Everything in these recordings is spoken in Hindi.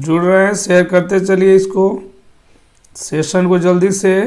जुड़ रहे हैं, शेयर करते चलिए इसको, सेशन को जल्दी से।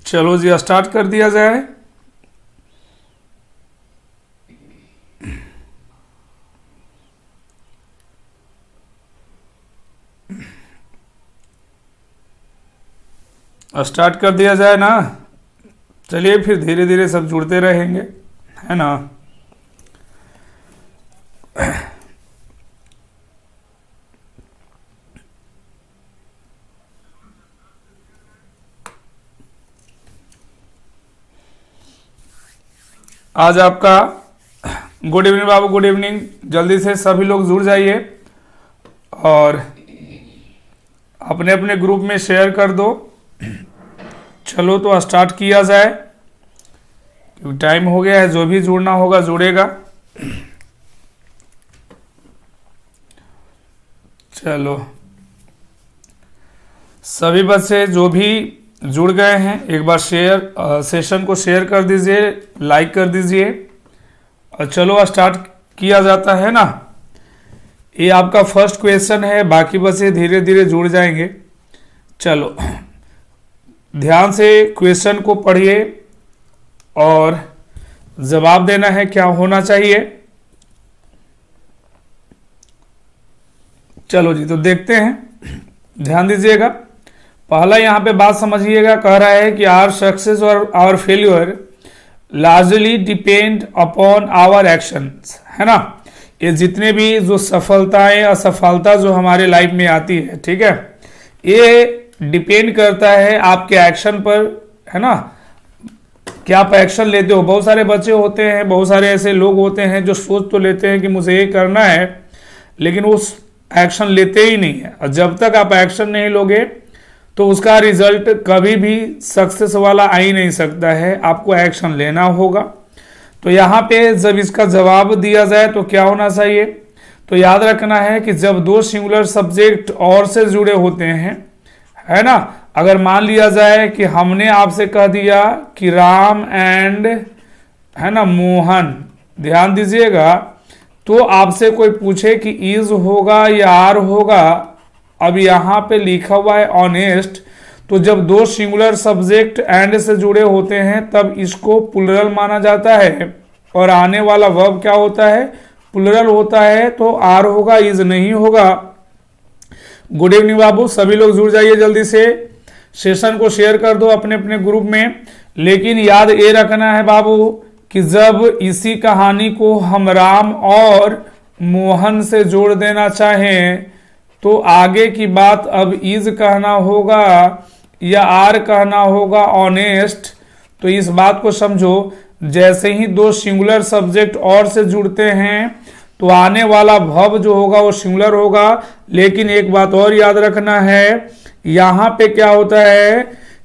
चलो जी, स्टार्ट कर दिया जाए। स्टार्ट कर दिया जाए ना। चलिए फिर धीरे धीरे सब जुड़ते रहेंगे, है ना। आज आपका गुड इवनिंग बाबू, गुड इवनिंग। जल्दी से सभी लोग जुड़ जाइए और अपने अपने ग्रुप में शेयर कर दो। चलो तो स्टार्ट किया जाए, टाइम हो गया है। जो भी जुड़ना होगा जुड़ेगा। चलो सभी बच्चे जो भी जुड़ गए हैं एक बार सेशन को शेयर कर दीजिए, लाइक कर दीजिए और चलो स्टार्ट किया जाता है ना। ये आपका फर्स्ट क्वेश्चन है, बाकी बच्चे धीरे धीरे जुड़ जाएंगे। चलो ध्यान से क्वेश्चन को पढ़िए और जवाब देना है क्या होना चाहिए। चलो जी, तो देखते हैं, ध्यान दीजिएगा। पहला यहाँ पे बात समझिएगा, कह रहा है कि आवर सक्सेस और our failure largely depend upon our actions, है ना। ये जितने भी जो सफलताएं असफलता जो हमारे लाइफ में आती है, ठीक है, ये डिपेंड करता है आपके एक्शन पर, है ना। क्या आप एक्शन लेते हो। बहुत सारे बच्चे होते हैं, बहुत सारे ऐसे लोग होते हैं जो सोच तो लेते हैं कि मुझे ये करना है, लेकिन वो एक्शन लेते ही नहीं है। और जब तक आप एक्शन नहीं लोगे तो उसका रिजल्ट कभी भी सक्सेस वाला आ ही नहीं सकता है। आपको एक्शन लेना होगा। तो यहाँ पे जब इसका जवाब दिया जाए तो क्या होना चाहिए, तो याद रखना है कि जब दो सिंगुलर सब्जेक्ट और से जुड़े होते हैं, है ना। अगर मान लिया जाए कि हमने आपसे कह दिया कि राम एंड, है ना, मोहन, ध्यान दीजिएगा, तो आपसे कोई पूछे कि इज होगा या आर होगा। अब यहाँ पे लिखा हुआ है ऑनेस्ट, तो जब दो सिंगुलर सब्जेक्ट एंड से जुड़े होते हैं तब इसको प्लुरल माना जाता है और आने वाला वर्ब क्या होता है, प्लुरल होता है। तो आर होगा, इज नहीं होगा। गुड इवनिंग बाबू, सभी लोग जुड़ जाइए जल्दी से, सेशन को शेयर कर दो अपने अपने ग्रुप में। लेकिन याद ये रखना है बाबू कि जब इसी कहानी को हम राम और मोहन से जोड़ देना चाहें तो आगे की बात अब इज कहना होगा या आर कहना होगा ऑनेस्ट। तो इस बात को समझो, जैसे ही दो सिंगुलर सब्जेक्ट और से जुड़ते हैं तो आने वाला वर्ब जो होगा वो सिंगुलर होगा। लेकिन एक बात और याद रखना है, यहाँ पे क्या होता है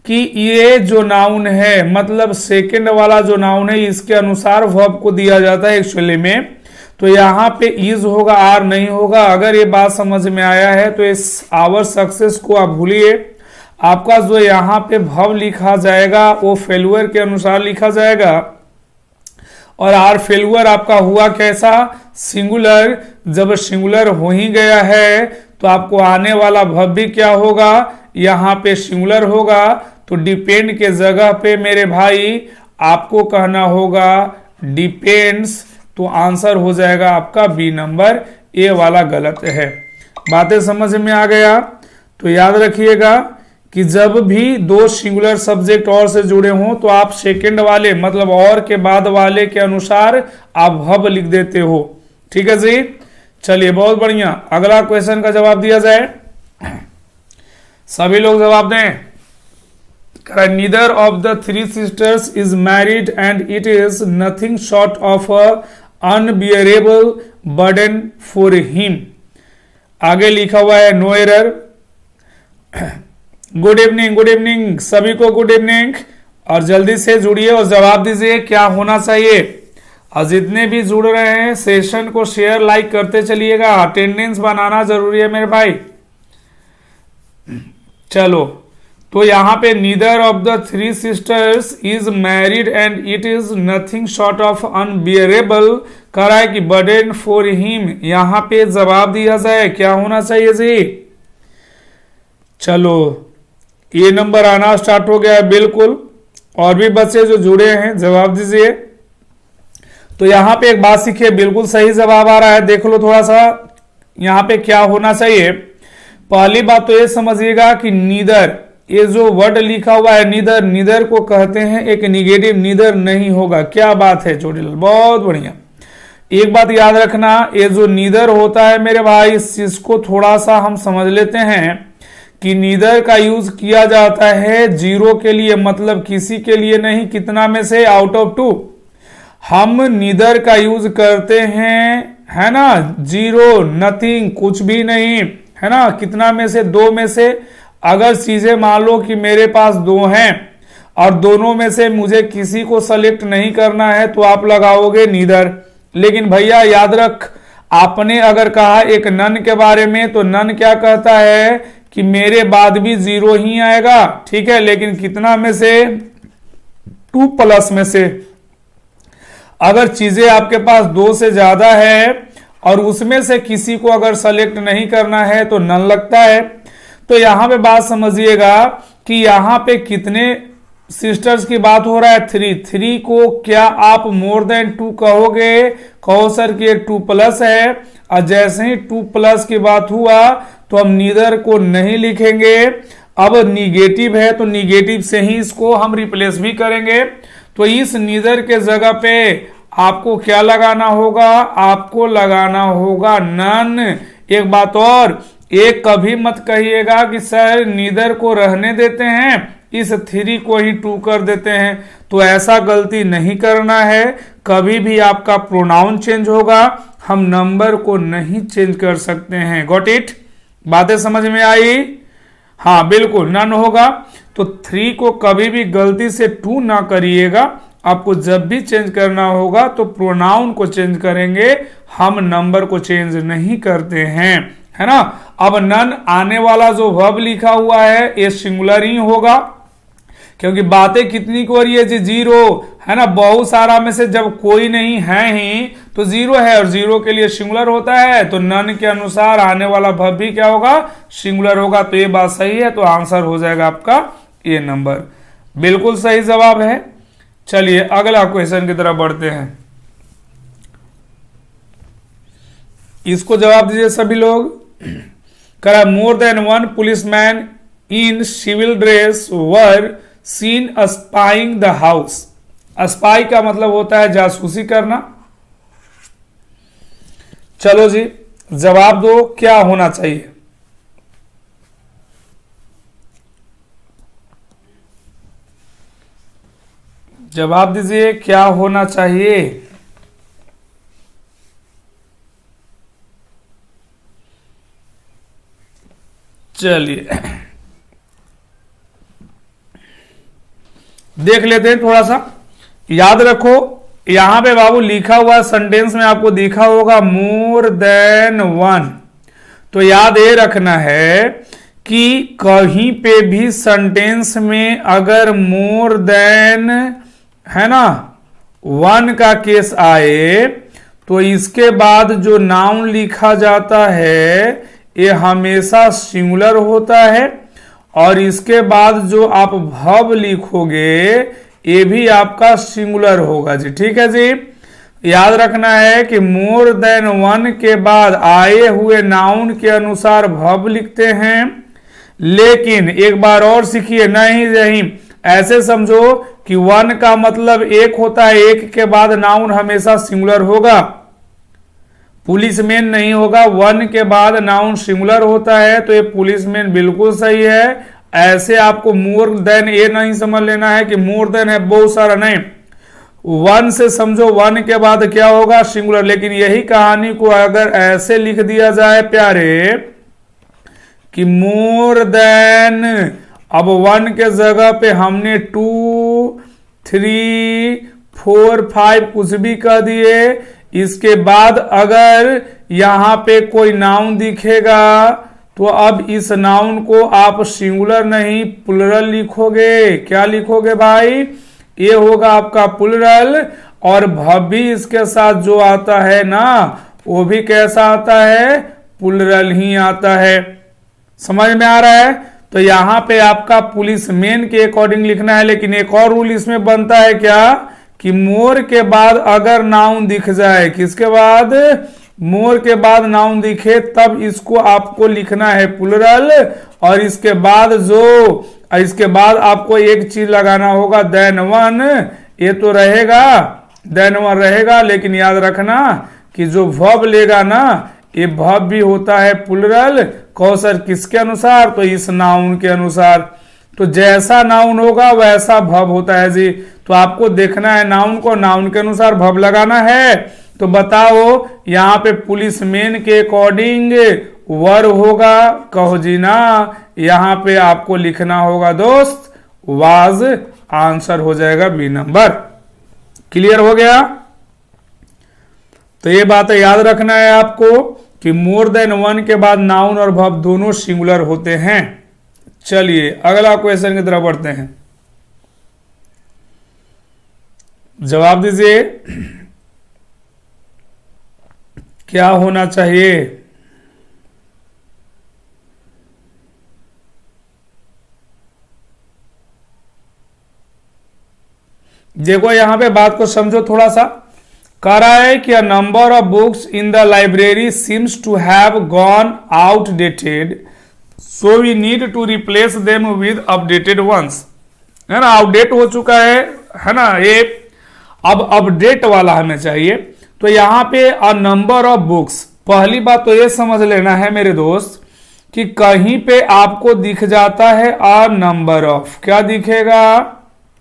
कि ये जो नाउन है मतलब सेकंड वाला जो नाउन है इसके अनुसार वर्ब को दिया जाता है एक्चुअली में। तो यहाँ पे इज होगा, आर नहीं होगा। अगर ये बात समझ में आया है तो इस आवर सक्सेस को आप भूलिए। आपका जो यहाँ पे वर्ब लिखा जाएगा वो फेल्यूर के अनुसार लिखा जाएगा। और आर फेल्यूर आपका हुआ कैसा, सिंगुलर। जब सिंगुलर हो ही गया है तो आपको आने वाला वर्ब भी क्या होगा, यहाँ पे सिंगुलर होगा। तो डिपेंड के जगह पे मेरे भाई आपको कहना होगा डिपेंड्स। तो आंसर हो जाएगा आपका बी नंबर, ए वाला गलत है। बातें समझ में आ गया? तो याद रखिएगा कि जब भी दो सिंगुलर सब्जेक्ट और से जुड़े हों तो आप सेकंड वाले मतलब और के बाद वाले के अनुसार आप वर्ब लिख देते हो। ठीक है जी, चलिए बहुत बढ़िया। अगला क्वेश्चन का जवाब दिया जाए, सभी लोग जवाब दें। Neither of the three sisters is married and it is nothing short of a unbearable burden for him. आगे लिखा हुआ है no error. Good evening, good evening सभी को, गुड इवनिंग। और जल्दी से जुड़िए और जवाब दीजिए क्या होना चाहिए। और जितने भी जुड़ रहे हैं सेशन को शेयर लाइक करते चलिएगा, अटेंडेंस बनाना जरूरी है मेरे भाई। चलो, तो यहां पे neither of the three sisters is married and it is nothing short of unbearable कह रहा है कि बर्डन फॉर हिम। यहां पे जवाब दिया जाए क्या होना चाहिए जी। चलो, ये नंबर आना स्टार्ट हो गया है बिल्कुल। और भी बच्चे जो जुड़े हैं जवाब दीजिए। तो यहां पे एक बात सीखिए, बिल्कुल सही जवाब आ रहा है। देख लो थोड़ा सा यहां पे क्या होना चाहिए। पहली बात तो ये समझिएगा कि नीदर, ये जो वर्ड लिखा हुआ है नीदर, नीदर को कहते हैं एक निगेटिव, नीदर नहीं होगा। क्या बात है चोटीलाल, बहुत बढ़िया। एक बात याद रखना, ये जो नीदर होता है मेरे भाई इसको थोड़ा सा हम समझ लेते हैं कि नीदर का यूज किया जाता है जीरो के लिए, मतलब किसी के लिए नहीं। कितना में से, आउट ऑफ टू। हम नीदर का यूज करते हैं है ना, जीरो, नथिंग, कुछ भी नहीं, है ना। कितना में से, दो में से। अगर चीजें मान लो कि मेरे पास दो हैं और दोनों में से मुझे किसी को सेलेक्ट नहीं करना है तो आप लगाओगे नीदर। लेकिन भैया याद रख, आपने अगर कहा एक नन के बारे में तो नन क्या कहता है कि मेरे बाद भी जीरो ही आएगा। ठीक है, लेकिन कितना में से, टू प्लस में से। अगर चीजें आपके पास दो से ज्यादा है और उसमें से किसी को अगर सेलेक्ट नहीं करना है तो नन लगता है। तो यहां पे बात समझिएगा कि यहां पे कितने सिस्टर्स की बात हो रहा है, थ्री। थ्री को क्या आप मोर देन टू कहोगे? कहो सर कि ये टू प्लस है। और जैसे ही टू प्लस की बात हुआ तो हम नीदर को नहीं लिखेंगे। अब निगेटिव है तो निगेटिव से ही इसको हम रिप्लेस भी करेंगे। तो इस नीदर के जगह पे आपको क्या लगाना होगा? आपको लगाना होगा नन। एक बात और, एक कभी मत कहिएगा कि सर नीदर को रहने देते हैं, इस थ्री को ही टू कर देते हैं। तो ऐसा गलती नहीं करना है। कभी भी आपका प्रोनाउन चेंज होगा, हम नंबर को नहीं चेंज कर सकते हैं। Got it? बातें समझ में आई? हाँ बिल्कुल, नन होगा। तो थ्री को कभी भी गलती से टू ना करिएगा। आपको जब भी चेंज करना होगा तो प्रोनाउन को चेंज करेंगे, हम नंबर को चेंज नहीं करते हैं, है ना। अब नन आने वाला जो वर्ब लिखा हुआ है ये सिंगुलर ही होगा, क्योंकि बातें कितनी को हो रही है जी, जीरो, है ना। बहुत सारा में से जब कोई नहीं है ही तो जीरो है, और जीरो के लिए सिंगुलर होता है। तो नन के अनुसार आने वाला वर्ब भी क्या होगा? सिंगुलर होगा। तो ये बात सही है, तो आंसर हो जाएगा आपका ये नंबर। बिल्कुल सही जवाब है। चलिए अगला क्वेश्चन की तरफ बढ़ते हैं। इसको जवाब दीजिए सभी लोग। करा more than one policeman in civil dress were seen spying the house. Spy का मतलब होता है जासूसी करना। चलो जी जवाब दो, क्या होना चाहिए? जवाब दीजिए क्या होना चाहिए? चलिए देख लेते हैं थोड़ा सा, याद रखो यहां पे बाबू लिखा हुआ सेंटेंस में आपको दिखा होगा मोर देन वन। तो याद ये रखना है कि कहीं पे भी सेंटेंस में अगर मोर देन है ना वन का केस आए तो इसके बाद जो नाउन लिखा जाता है ये हमेशा सिंगुलर होता है, और इसके बाद जो आप वर्ब लिखोगे ये भी आपका सिंगुलर होगा जी। ठीक है जी, याद रखना है कि मोर देन वन के बाद आए हुए नाउन के अनुसार वर्ब लिखते हैं। लेकिन एक बार और सीखिए, नहीं ऐसे समझो कि वन का मतलब एक होता है, एक के बाद नाउन हमेशा सिंगुलर होगा, पुलिसमैन नहीं होगा, वन के बाद नाउन सिंगुलर होता है। तो ये पुलिसमैन बिल्कुल सही है। ऐसे आपको मोर देन ये नहीं समझ लेना है कि मोर देन है बहुत सारा, नहीं, वन से समझो वन के बाद क्या होगा सिंगुलर। लेकिन यही कहानी को अगर ऐसे लिख दिया जाए प्यारे कि मोर देन, अब वन के जगह पे हमने 2, 3, 4, 5 कुछ भी कह दिए, इसके बाद अगर यहां पे कोई नाउन दिखेगा तो अब इस नाउन को आप सिंगुलर नहीं प्लुरल लिखोगे। क्या लिखोगे भाई? ये होगा आपका प्लुरल, और वर्ब भी इसके साथ जो आता है ना वो भी कैसा आता है? प्लुरल ही आता है। समझ में आ रहा है? तो यहां पे आपका पुलिसमैन के अकॉर्डिंग लिखना है। लेकिन एक और रूल इसमें बनता है क्या कि मोर के बाद अगर नाउन दिख जाए, किसके बाद? मोर के बाद नाउन दिखे तब इसको आपको लिखना है प्लुरल, और इसके बाद आपको एक चीज लगाना होगा देन वन। ये तो रहेगा देन वन रहेगा, लेकिन याद रखना कि जो वर्ब लेगा ना ये वर्ब भी होता है प्लुरल। कौशल किसके अनुसार? तो इस नाउन के अनुसार। तो जैसा नाउन होगा वैसा वर्ब होता है जी। तो आपको देखना है नाउन को, नाउन के अनुसार वर्ब लगाना है। तो बताओ यहाँ पे पुलिसमैन के अकॉर्डिंग वर्ब होगा, कहो जी ना। यहाँ पे आपको लिखना होगा दोस्त वाज, आंसर हो जाएगा बी नंबर। क्लियर हो गया? तो ये बात याद रखना है आपको कि मोर देन वन के बाद नाउन और वर्ब दोनों सिंगुलर होते हैं। चलिए अगला क्वेश्चन की तरफ बढ़ते हैं, जवाब दीजिए क्या होना चाहिए? देखो यहां पे बात को समझो थोड़ा सा। कह रहा है कि a number of books in the library seems to have gone outdated, so we need to replace them with updated ones. है ना, आउटडेट हो चुका है ना, ये अब अपडेट वाला हमें चाहिए। तो यहां पे अ नंबर ऑफ बुक्स, पहली बात तो ये समझ लेना है मेरे दोस्त कि कहीं पे आपको दिख जाता है अ नंबर ऑफ, क्या दिखेगा?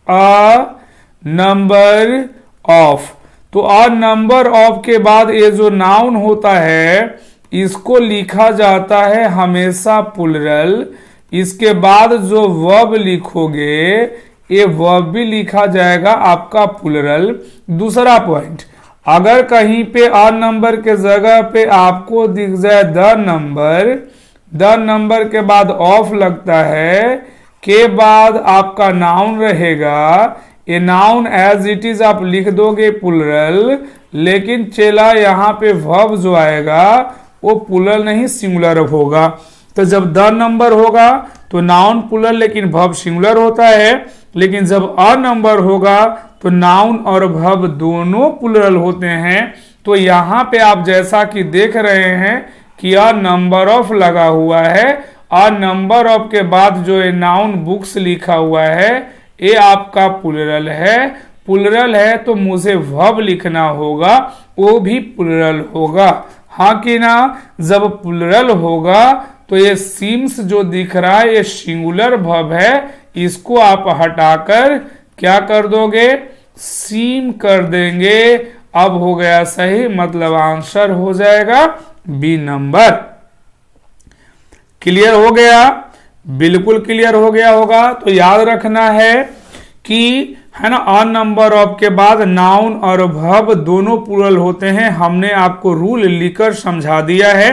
अ नंबर ऑफ। तो अ नंबर ऑफ के बाद ये जो नाउन होता है इसको लिखा जाता है हमेशा प्लुरल। इसके बाद जो वर्ब लिखोगे ये वर्ब भी लिखा जाएगा आपका प्लुरल। दूसरा पॉइंट, अगर कहीं पे अ नंबर के जगह पे आपको दिख जाए द नंबर के बाद ऑफ लगता है, के बाद आपका नाउन रहेगा। ये नाउन एज इट इज आप लिख दोगे प्लुरल, लेकिन चला यहाँ पे वर्ब जो आएगा वो प्लुरल नहीं सिंगुलर होगा। तो जब द नंबर होगा तो नाउन प्लुरल लेकिन वर्ब सिंगुलर होता है, लेकिन जब अ नंबर होगा तो नाउन और वर्ब दोनों प्लुरल होते हैं। तो यहाँ पे आप जैसा कि देख रहे हैं कि अ नंबर ऑफ लगा हुआ है, अ नंबर ऑफ के बाद जो ये नाउन बुक्स लिखा हुआ है ये आपका प्लुरल है। प्लुरल है तो मुझे वर्ब लिखना होगा, वो भी प्लुरल होगा, हाँ कि ना? जब प्लुरल होगा तो ये सीम्स जो दिख रहा है ये सिंगुलर वर्ब है, इसको आप हटाकर क्या कर दोगे? सीम कर देंगे। अब हो गया सही, मतलब आंसर हो जाएगा बी नंबर। क्लियर हो गया? बिल्कुल क्लियर हो गया होगा। तो याद रखना है कि है ना अ नंबर ऑफ के बाद नाउन और वर्ब दोनों प्लूरल होते हैं। हमने आपको रूल लिखकर समझा दिया है,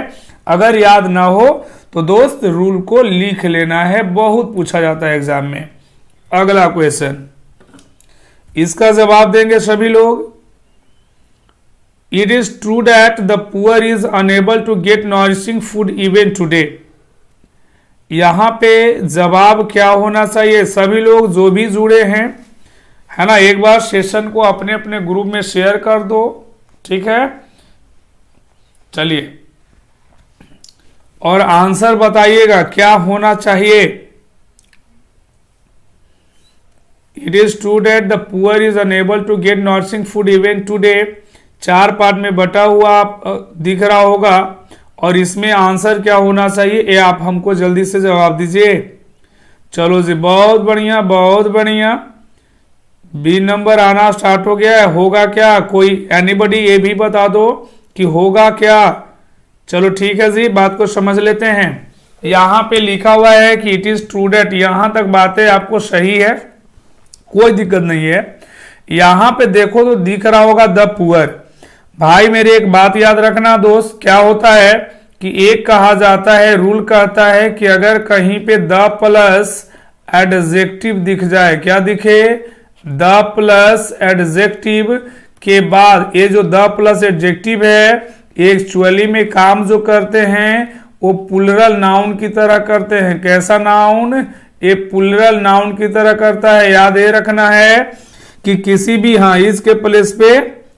अगर याद ना हो तो दोस्त रूल को लिख लेना है, बहुत पूछा जाता है एग्जाम में। अगला क्वेश्चन, इसका जवाब देंगे सभी लोग। It is true that the poor is unable to get nourishing food even today. यहां पे जवाब क्या होना चाहिए? सभी लोग जो भी जुड़े हैं, है ना, एक बार सेशन को अपने अपने ग्रुप में शेयर कर दो, ठीक है। चलिए और आंसर बताइएगा क्या होना चाहिए। It is true that the poor is unable to get nourishing food even today, 4 part में बटा हुआ दिख रहा होगा, और इसमें आंसर क्या होना चाहिए ये आप हमको जल्दी से जवाब दीजिए। चलो जी, बहुत बढ़िया बहुत बढ़िया। बी नंबर आना स्टार्ट हो गया है। होगा क्या? कोई एनीबडी ये भी बता दो कि होगा क्या। चलो ठीक है जी, बात को समझ लेते हैं। यहां पे लिखा हुआ है कि इट इज ट्रू दैट, यहां तक बातें आपको सही है, कोई दिक्कत नहीं है। यहां पे देखो तो दिख रहा होगा द पुअर। भाई मेरे एक बात याद रखना दोस्त, क्या होता है कि एक कहा जाता है, रूल कहता है कि अगर कहीं पे द प्लस एडजेक्टिव दिख जाए, क्या दिखे? द प्लस एडजेक्टिव के बाद ये जो द प्लस एडजेक्टिव है एक्चुअली में काम जो करते हैं वो प्लूरल नाउन की तरह करते हैं। कैसा नाउन? ये प्लूरल नाउन की तरह करता है। याद ये रखना है कि किसी भी, हाँ इसके प्लेस पे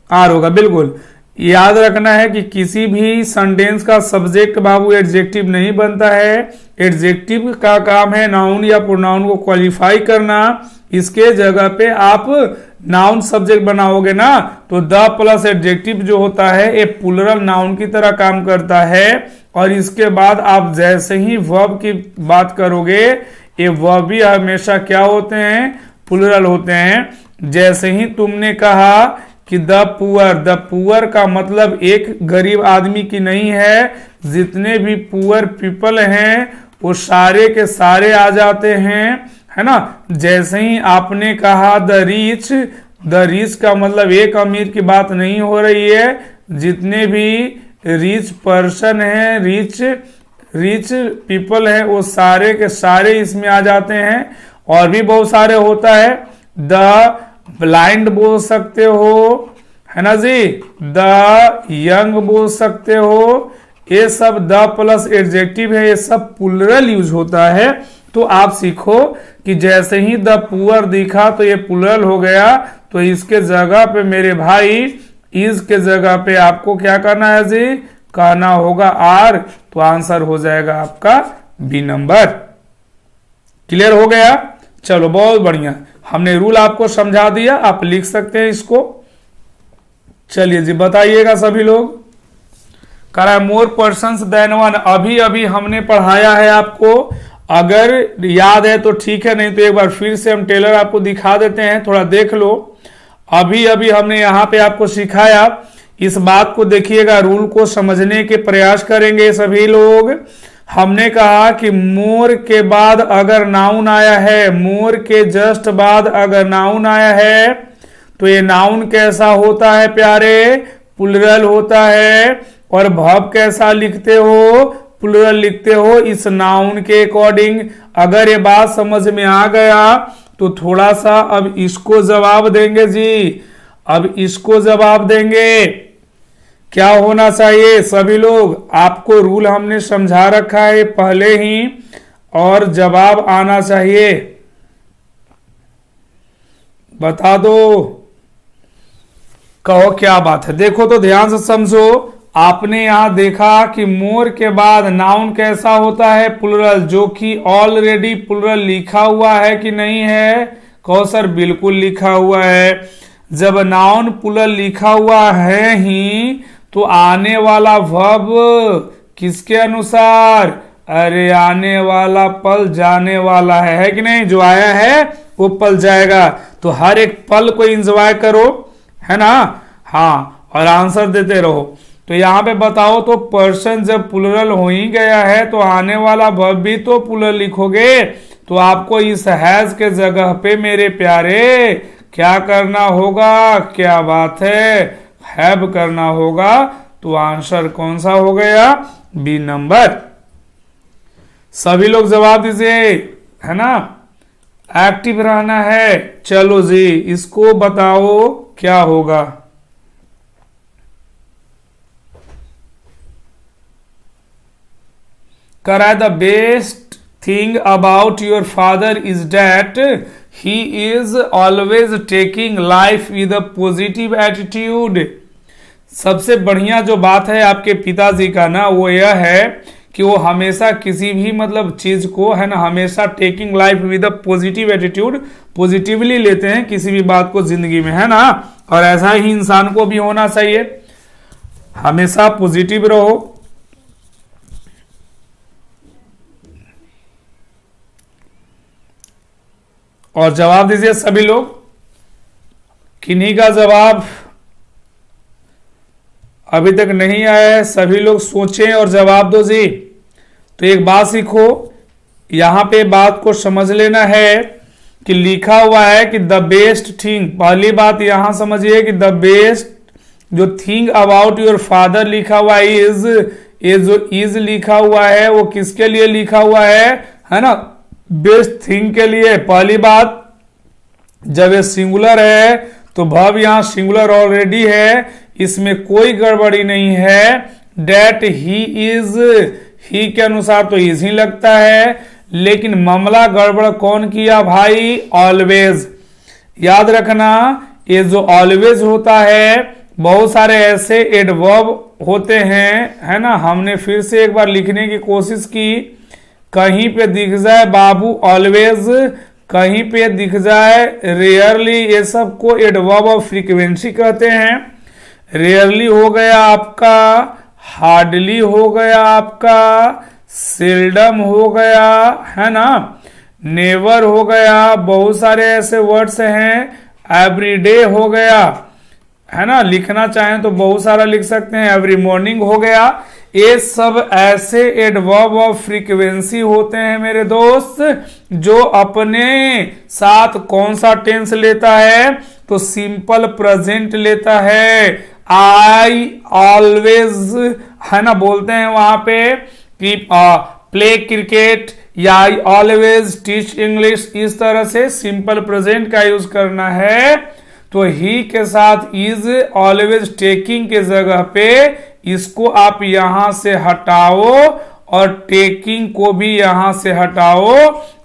आर होगा, बिल्कुल याद रखना है कि किसी भी सेंटेंस का सब्जेक्ट बाबू एडजेक्टिव नहीं बनता है। एडजेक्टिव का काम है नाउन या प्रोनाउन को क्वालिफाई करना। इसके जगह पे आप नाउन सब्जेक्ट बनाओगे ना, तो द प्लस एडजेक्टिव जो होता है ये प्लूरल नाउन की तरह काम करता है। और इसके बाद आप जैसे ही वर्ब की बात करोगे, ये वर्ब भी हमेशा क्या होते हैं? प्लूरल होते हैं। जैसे ही तुमने कहा कि द पुअर का मतलब एक गरीब आदमी की नहीं है, जितने भी पुअर पीपल हैं वो सारे के सारे आ जाते हैं, है ना। जैसे ही आपने कहा द रिच का मतलब एक अमीर की बात नहीं हो रही है, जितने भी रिच पर्सन हैं, रिच पीपल हैं, वो सारे के सारे इसमें आ जाते हैं। और भी बहुत सारे होता है, द ब्लाइंड बोल सकते हो, है ना जी, द यंग बोल सकते हो। ये सब द प्लस एडजेक्टिव है, ये सब प्लूरल यूज होता है। तो आप सीखो कि जैसे ही द पुअर दिखा तो ये प्लूरल हो गया, तो इसके जगह पे मेरे भाई इज के जगह पे आपको क्या करना है जी? कहना होगा आर, तो आंसर हो जाएगा आपका बी नंबर। क्लियर हो गया? चलो बहुत बढ़िया, हमने रूल आपको समझा दिया, आप लिख सकते हैं इसको। चलिए जी बताइएगा सभी लोग। कह रहा है मोर पर्सन्स देन वन, अभी अभी हमने पढ़ाया है आपको, अगर याद है तो ठीक है, नहीं तो एक बार फिर से हम टेलर आपको दिखा देते हैं, थोड़ा देख लो। अभी अभी हमने यहाँ पे आपको सिखाया, इस बात को देखिएगा, रूल को समझने के प्रयास करेंगे सभी लोग। हमने कहा कि मोर के बाद अगर नाउन आया है, मोर के जस्ट बाद अगर नाउन आया है, तो ये नाउन कैसा होता है प्यारे? प्लूरल होता है। और वर्ब कैसा लिखते हो? प्लूरल लिखते हो इस नाउन के अकॉर्डिंग। अगर ये बात समझ में आ गया तो थोड़ा सा अब इसको जवाब देंगे जी, अब इसको जवाब देंगे। क्या होना चाहिए सभी लोग? आपको रूल हमने समझा रखा है पहले ही, और जवाब आना चाहिए। बता दो, कहो क्या बात है। देखो तो ध्यान से समझो, आपने यहां देखा कि मोर के बाद नाउन कैसा होता है? प्लूरल, जो कि ऑलरेडी प्लूरल लिखा हुआ है कि नहीं है? कहो सर बिल्कुल लिखा हुआ है। जब नाउन प्लूरल लिखा हुआ है ही, तो आने वाला वर्ब किसके अनुसार? अरे आने वाला पल जाने वाला है कि नहीं? जो आया है वो पल जाएगा, तो हर एक पल को एंजॉय करो, है ना। हाँ, और आंसर देते रहो। तो यहाँ पे बताओ तो पर्सन जब प्लूरल हो ही गया है, तो आने वाला वर्ब भी तो प्लूरल लिखोगे। तो आपको इस हैज के जगह पे मेरे प्यारे क्या करना होगा, क्या बात है, हैव करना होगा। तो आंसर कौन सा हो गया, बी नंबर। सभी लोग जवाब दीजिए, है ना, एक्टिव रहना है। चलो जी, इसको बताओ क्या होगा। करा the best thing about your father is that he is always taking life with a positive attitude. सबसे बढ़िया जो बात है आपके पिताजी का ना, वो यह है कि वो हमेशा किसी भी मतलब चीज को, है ना, हमेशा taking life with a positive attitude, positively लेते हैं किसी भी बात को जिंदगी में, है ना। और ऐसा ही इंसान को भी होना चाहिए, हमेशा पॉजिटिव रहो। और जवाब दीजिए सभी लोग। किन्हीं का जवाब अभी तक नहीं आया है, सभी लोग सोचें और जवाब दो जी। तो एक बात सीखो, यहां पे बात को समझ लेना है कि लिखा हुआ है कि द बेस्ट थिंग, पहली बात यहां समझिए कि द बेस्ट जो थिंग अबाउट योर फादर लिखा हुआ इज, ये जो इज लिखा हुआ है वो किसके लिए लिखा हुआ है ना, बेस्ट थिंग के लिए। पहली बात, जब ये सिंगुलर है तो वर्ब यहां सिंगुलर ऑलरेडी है, इसमें कोई गड़बड़ी नहीं है। डेट ही इज, ही के अनुसार तो इज ही लगता है, लेकिन मामला गड़बड़ कौन किया भाई, ऑलवेज। याद रखना, ये जो ऑलवेज होता है, बहुत सारे ऐसे एडवर्ब होते हैं, है ना। हमने फिर से एक बार लिखने की कोशिश की, कहीं पे दिख जाए बाबू ऑलवेज, कहीं पे दिख जाए रेयरली, ये सब को एडवर्ब ऑफ फ्रीक्वेंसी कहते हैं। रेयरली हो गया आपका, हार्डली हो गया आपका, सेल्डम हो गया, है ना, नेवर हो गया, बहुत सारे ऐसे वर्ड्स हैं, एवरीडे हो गया, है ना। लिखना चाहें तो बहुत सारा लिख सकते हैं, एवरी मॉर्निंग हो गया। ये सब ऐसे एडवर्ब ऑफ फ्रीक्वेंसी होते हैं मेरे दोस्त, जो अपने साथ कौन सा टेंस लेता है, तो सिंपल प्रेजेंट लेता है। आई ऑलवेज, है ना, बोलते हैं वहां पे कि प्ले क्रिकेट, या आई ऑलवेज टीच इंग्लिश, इस तरह से सिंपल प्रेजेंट का यूज करना है। तो ही के साथ इज ऑलवेज टेकिंग के जगह पे इसको आप यहां से हटाओ और टेकिंग को भी यहां से हटाओ,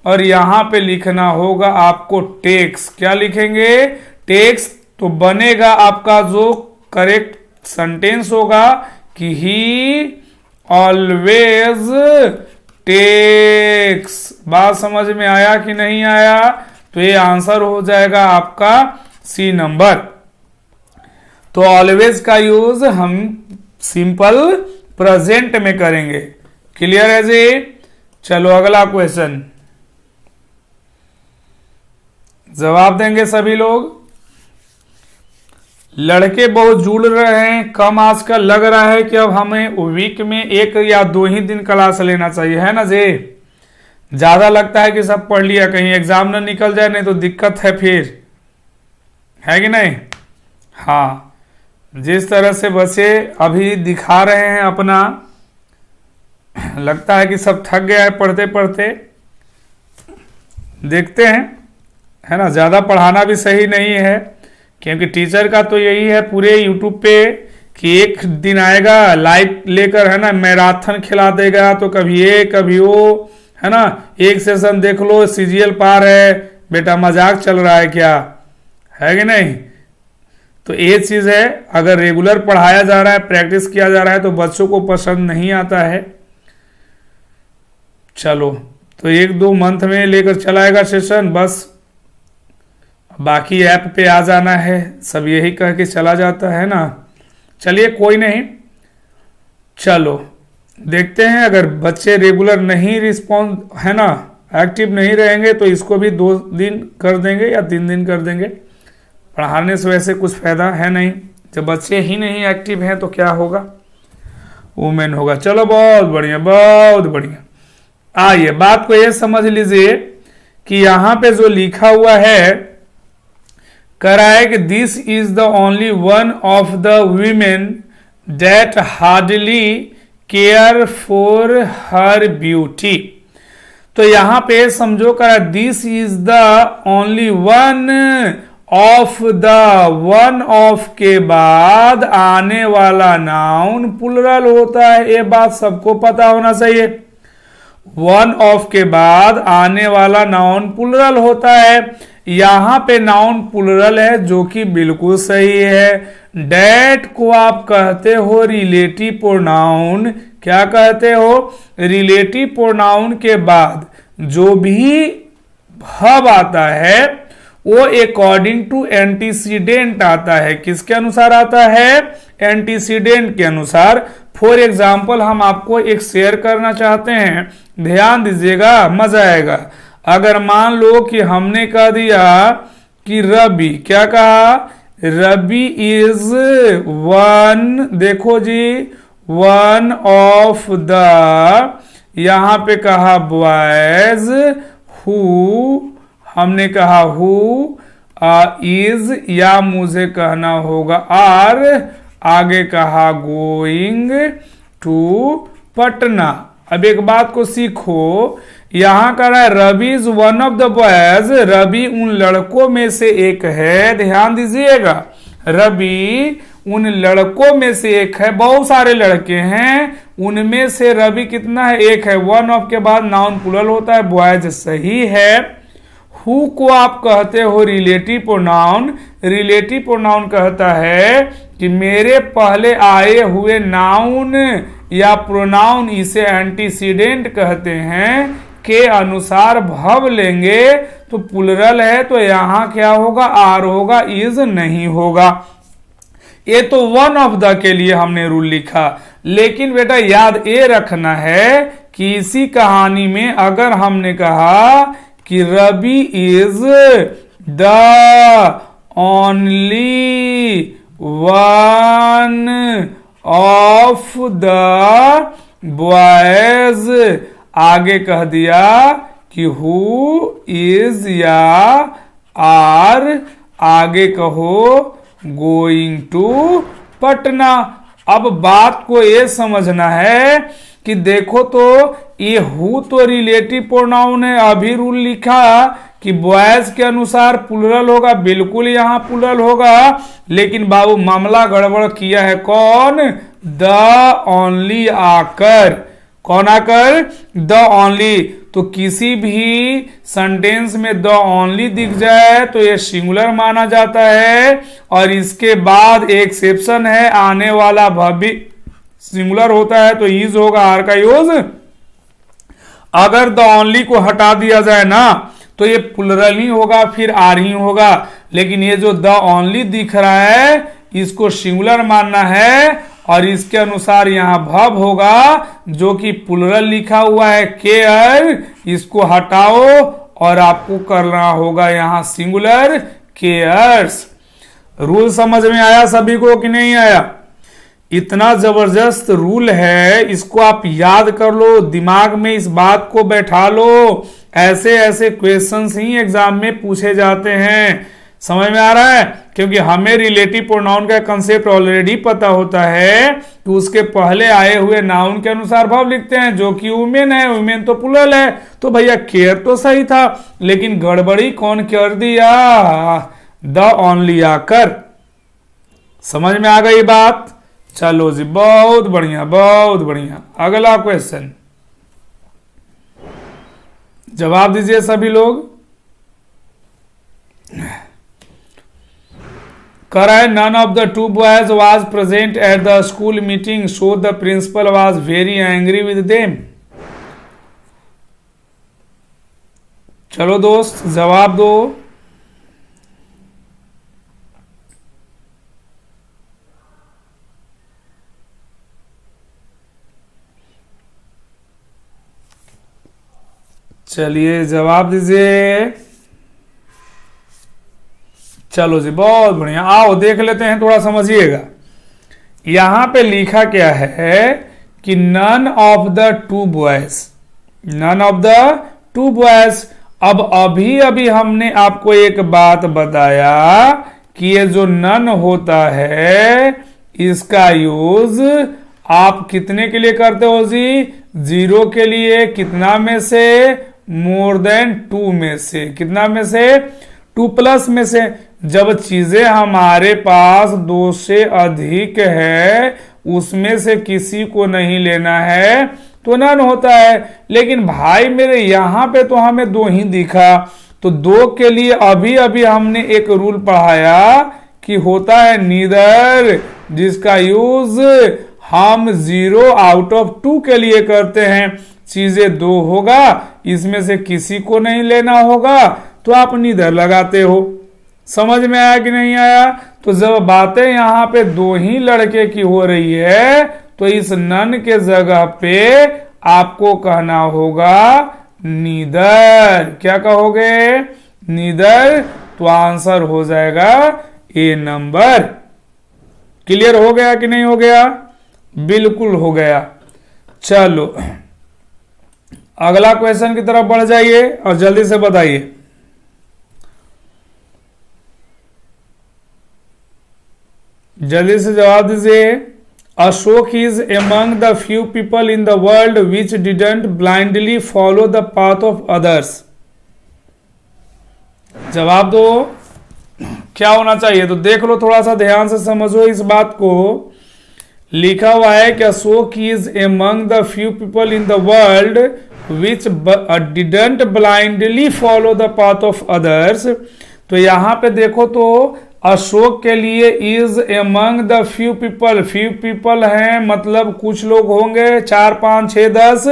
और यहां पे लिखना होगा आपको टेक्स। क्या लिखेंगे, टेक्स। तो बनेगा आपका जो करेक्ट सेंटेंस होगा कि ही ऑलवेज टेक्स। बात समझ में आया कि नहीं आया, तो ये आंसर हो जाएगा आपका सी नंबर। तो ऑलवेज का यूज हम सिंपल प्रेजेंट में करेंगे। क्लियर है जी। चलो अगला क्वेश्चन, जवाब देंगे सभी लोग। लड़के बहुत जुड़ रहे हैं, कम आजकल लग रहा है कि अब हमें वीक में 1 या 2 ही दिन क्लास लेना चाहिए, है ना जी। ज्यादा लगता है कि सब पढ़ लिया, कहीं एग्जाम न निकल जाए, नहीं तो दिक्कत है फिर, है कि नहीं। हाँ, जिस तरह से बच्चे अभी दिखा रहे हैं अपना, लगता है कि सब थक गया है पढ़ते पढ़ते। देखते हैं, है ना, ज्यादा पढ़ाना भी सही नहीं है, क्योंकि टीचर का तो यही है पूरे यूट्यूब पे कि एक दिन आएगा लाइव लेकर, है ना, मैराथन खिला देगा, तो कभी ये कभी वो, है ना, एक सेशन देख लो सीजीएल पार है, बेटा मजाक चल रहा है क्या, है कि नहीं। तो ये चीज है, अगर रेगुलर पढ़ाया जा रहा है, प्रैक्टिस किया जा रहा है, तो बच्चों को पसंद नहीं आता है। चलो, तो 1-2 मंथ में लेकर चलाएगा सेशन, बस बाकी ऐप पे आ जाना है, सब यही कह के चला जाता है ना। चलिए कोई नहीं, चलो देखते हैं। अगर बच्चे रेगुलर नहीं रिस्पॉन्ड, है ना, एक्टिव नहीं रहेंगे, तो इसको भी 2 दिन कर देंगे या 3 दिन कर देंगे। पढ़ाने से वैसे कुछ फायदा है नहीं, जब बच्चे ही नहीं एक्टिव हैं तो क्या होगा, वुमेन होगा। चलो बहुत बढ़िया, बहुत बढ़िया। आइए बात को ये समझ लीजिए कि यहां पे जो लिखा हुआ है कह रहा है कि this is the only one of the women that hardly care for her beauty. तो यहां पे समझो करा this is the only one of के बाद आने वाला नाउन प्लुरल होता है, ये बात सबको पता होना चाहिए। वन ऑफ के बाद आने वाला नाउन प्लुरल होता है। यहां पे नाउन प्लुरल है जो कि बिल्कुल सही है। डैट को आप कहते हो रिलेटिव प्रोनाउन। क्या कहते हो? रिलेटिव प्रोनाउन के बाद जो भी वर्ब आता है वो अकॉर्डिंग टू एंटीसीडेंट आता है। किसके अनुसार आता है? एंटीसीडेंट के अनुसार। फॉर एग्जाम्पल हम आपको एक शेयर करना चाहते हैं, ध्यान दीजिएगा, मजा आएगा। अगर मान लो कि हमने कह दिया कि रवि, क्या कहा? रवि इज वन, देखो जी, वन ऑफ द, यहां पे कहा बॉयज, हु, हमने कहा हु इज, या मुझे कहना होगा आर, आगे कहा गोइंग टू पटना। अब एक बात को सीखो, यहां कह रहा है Ravi is one of the boys, Ravi उन लड़कों में से एक है। ध्यान दीजिएगा, रवि उन लड़कों में से एक है, बहुत सारे लड़के हैं, उनमें से रवि कितना है? एक है। वन ऑफ के बाद नाउन प्लुरल होता है, बॉयज सही है। हु को आप कहते हो रिलेटिव प्रोनाउन। रिलेटिव प्रोनाउन कहता है कि मेरे पहले आए हुए नाउन या प्रोनाउन, इसे एंटीसीडेंट कहते हैं, के अनुसार वर्ब लेंगे तो प्लुरल है, तो यहां क्या होगा? आर होगा, इज नहीं होगा। ये तो वन ऑफ द के लिए हमने रूल लिखा, लेकिन बेटा याद ये रखना है कि इसी कहानी में अगर हमने कहा कि Ravi is the only one of the boys, आगे कह दिया कि हु इज या आर, आगे कहो गोइंग टू पटना। अब बात को ये समझना है कि देखो तो ये हु तो रिलेटिव प्रोनाउन है, अभी रूल लिखा कि बॉयज के अनुसार प्लुरल होगा, बिल्कुल यहां प्लुरल होगा, लेकिन बाबू मामला गड़बड़ किया है कौन? द ओनली आकर। कौन आकर? The only. तो किसी भी सेंटेंस में द ओनली दिख जाए तो ये सिंगुलर माना जाता है, और इसके बाद एक एक्सेप्शन है, आने वाला भव्य सिंगुलर होता है तो इज होगा, आर का यूज। अगर द ओनली को हटा दिया जाए ना तो ये प्लुरल ही होगा, फिर आर ही होगा, लेकिन ये जो द ओनली दिख रहा है इसको सिंगुलर मानना है, और इसके अनुसार यहां वर्ब होगा जो कि प्लुरल लिखा हुआ है, केयर, इसको हटाओ और आपको करना होगा यहां सिंगुलर, केयर्स। रूल समझ में आया सभी को कि नहीं आया? इतना जबरदस्त रूल है, इसको आप याद कर लो, दिमाग में इस बात को बैठा लो। ऐसे ऐसे क्वेश्चंस ही एग्जाम में पूछे जाते हैं। समझ में आ रहा है? क्योंकि हमें रिलेटिव प्रोनाउन का कंसेप्ट ऑलरेडी पता होता है कि उसके पहले आए हुए नाउन के अनुसार वर्ब लिखते हैं, जो कि वुमेन है, वुमेन तो प्लुरल है, तो भैया केयर तो सही था, लेकिन गड़बड़ी कौन कर दिया? द ओनली आकर। समझ में आ गई बात? चलो जी, बहुत बढ़िया, बहुत बढ़िया। अगला क्वेश्चन जवाब दीजिए सभी लोग। कह रहा है none of the two boys was present at the school meeting, so the principal was very angry with them. चलो दोस्त जवाब दो। चलिए जवाब दीजिए। चलो जी, बहुत बढ़िया। आओ देख लेते हैं, थोड़ा समझिएगा। यहां पे लिखा क्या है कि none of the two boys, none of the two boys. अब अभी अभी हमने आपको एक बात बताया कि ये जो नन होता है इसका यूज आप कितने के लिए करते हो जी? 0 के लिए। कितना में से? मोर देन 2 में से। कितना में से? 2 प्लस में से। जब चीजें हमारे पास 2 से अधिक है उसमें से किसी को नहीं लेना है तो नन होता है। लेकिन भाई मेरे यहाँ पे तो हमें 2 ही दिखा, तो 2 के लिए अभी अभी हमने एक रूल पढ़ाया कि होता है नीदर, जिसका यूज हम 0 आउट ऑफ 2 के लिए करते हैं। चीजें 2 होगा, इसमें से किसी को नहीं लेना होगा तो आप नीदर लगाते हो। समझ में आया कि नहीं आया? तो जब बातें यहाँ पे 2 ही लड़के की हो रही है तो इस नन के जगह पे आपको कहना होगा नीदर। क्या कहोगे? नीदर। तो आंसर हो जाएगा ए नंबर। क्लियर हो गया कि नहीं हो गया? बिल्कुल हो गया। चलो अगला क्वेश्चन की तरफ बढ़ जाइए और जल्दी से बताइए। जल्दी से जवाब दीजिए। Ashok is among the few people in the world which didn't blindly follow the path of others. जवाब दो, क्या होना चाहिए? तो देख लो, थोड़ा सा ध्यान से समझो इस बात को। लिखा हुआ है कि Ashok is among the few people in the world which didn't blindly follow the path of others. तो यहां पे देखो तो अशोक के लिए is among the few people हैं, मतलब कुछ लोग होंगे, 4 5 6 10।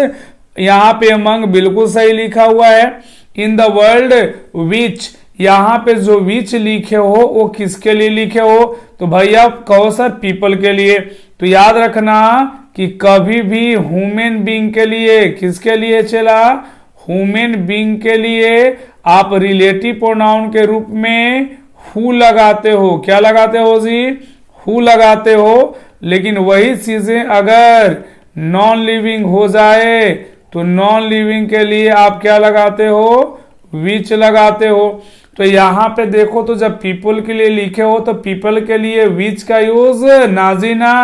यहाँ पे एमंग बिल्कुल सही लिखा हुआ है। इन द वर्ल्ड विच, यहाँ पे जो विच लिखे हो वो किसके लिए लिखे हो? तो भैया कहो सर पीपल के लिए। तो याद रखना कि कभी भी ह्यूमन बीइंग के लिए, किसके लिए चला? ह्यूमन बीइंग के लिए आप रिलेटिव प्रोनाउन के रूप में हु लगाते हो। क्या लगाते हो जी? हु लगाते हो। लेकिन वही चीजें अगर नॉन लिविंग हो जाए तो नॉन लिविंग के लिए आप क्या लगाते हो? विच लगाते हो। तो यहाँ पे देखो तो जब पीपल के लिए लिखे हो तो पीपल के लिए विच का यूज नाजीना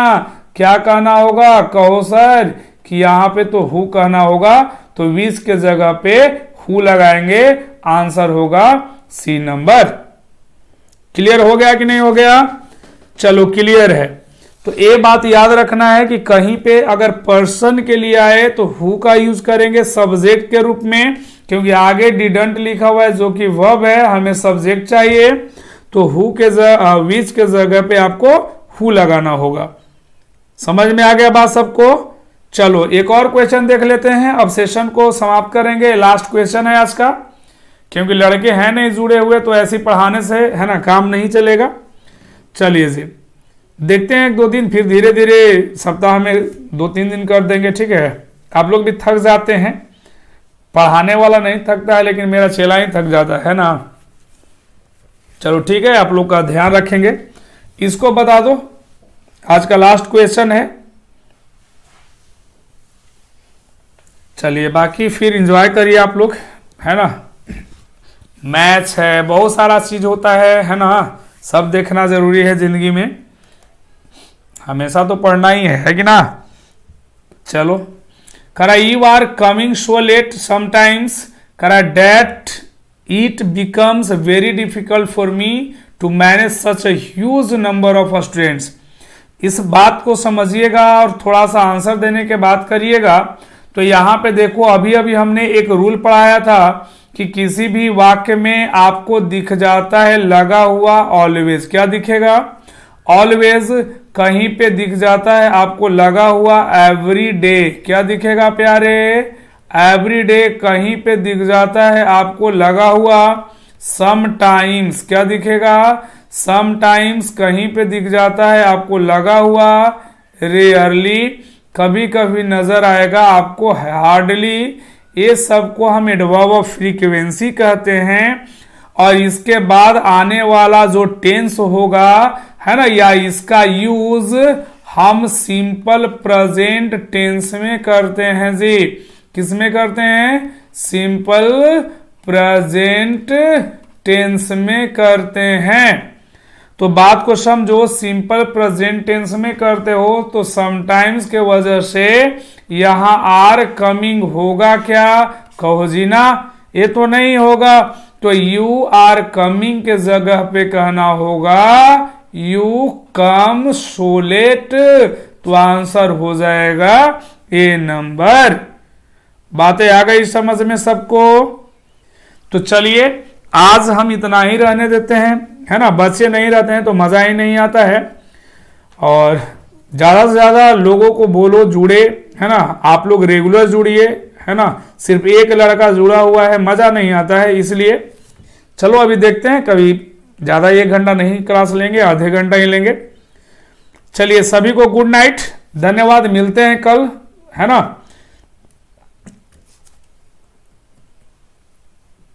क्या कहना होगा? कहो सर कि यहाँ पे तो हु कहना होगा, तो विच के जगह पे हु लगाएंगे। आंसर होगा सी नंबर। क्लियर हो गया कि नहीं हो गया? चलो क्लियर है। तो ये बात याद रखना है कि कहीं पे अगर पर्सन के लिए आए तो हु का यूज करेंगे सब्जेक्ट के रूप में, क्योंकि आगे डिडंट लिखा हुआ है जो कि वर्ब है, हमें सब्जेक्ट चाहिए। तो हु के विच के जगह पे आपको हु लगाना होगा। समझ में आ गया बात सबको? चलो एक और क्वेश्चन देख लेते हैं, अब सेशन को समाप्त करेंगे। लास्ट क्वेश्चन है आज का, क्योंकि लड़के हैं नहीं जुड़े हुए तो ऐसे पढ़ाने से है ना काम नहीं चलेगा। चलिए जी देखते हैं 1-2 दिन, फिर धीरे धीरे सप्ताह में 2-3 दिन कर देंगे। ठीक है? आप लोग भी थक जाते हैं, पढ़ाने वाला नहीं थकता है लेकिन मेरा चेला ही थक जाता है ना। चलो ठीक है, आप लोग का ध्यान रखेंगे। इसको बता दो, आज का लास्ट क्वेश्चन है। चलिए बाकी फिर एंजॉय करिए आप लोग, है ना। मैच है, बहुत सारा चीज होता है ना। सब देखना जरूरी है जिंदगी में, हमेशा तो पढ़ना ही है कि ना। चलो करा you are coming so late sometimes, करा that it becomes very difficult for me to manage such a huge number of students. इस बात को समझिएगा और थोड़ा सा आंसर देने के बाद करिएगा। तो यहाँ पे देखो अभी अभी हमने एक रूल पढ़ाया था कि किसी भी वाक्य में आपको दिख जाता है लगा हुआ ऑलवेज। क्या दिखेगा? ऑलवेज। कहीं पे दिख जाता है आपको लगा हुआ एवरी डे। क्या दिखेगा प्यारे? Every day. कहीं पे दिख जाता है आपको लगा हुआ समटाइम्स। क्या दिखेगा? समटाइम्स। कहीं पे दिख जाता है आपको लगा हुआ रेयरली। कभी कभी नजर आएगा आपको हार्डली। ये सबको हम एडवर्ब ऑफ फ्रीक्वेंसी कहते हैं। और इसके बाद आने वाला जो टेंस होगा है ना, या इसका यूज हम सिंपल प्रेजेंट टेंस में करते हैं जी। किस में करते हैं? सिंपल प्रेजेंट टेंस में करते हैं। तो बात को समझो, सिंपल प्रेजेंट टेंस में करते हो तो समटाइम्स के वजह से यहां आर कमिंग होगा क्या, कहो जी ना, ये तो नहीं होगा। तो यू आर कमिंग के जगह पे कहना होगा यू कम सो लेट, तो आंसर हो जाएगा ए नंबर। बातें आ गई समझ में सबको? तो चलिए आज हम इतना ही रहने देते हैं, है ना। बच्चे नहीं रहते हैं तो मजा ही नहीं आता है। और ज्यादा से ज्यादा लोगों को बोलो जुड़े, है ना। आप लोग रेगुलर जुड़िए, है ना। सिर्फ एक लड़का जुड़ा हुआ है, मजा नहीं आता है। इसलिए चलो अभी देखते हैं, कभी ज्यादा 1 घंटा नहीं क्लास लेंगे, आधे घंटा ही लेंगे। चलिए सभी को गुड नाइट, धन्यवाद, मिलते हैं कल, है ना।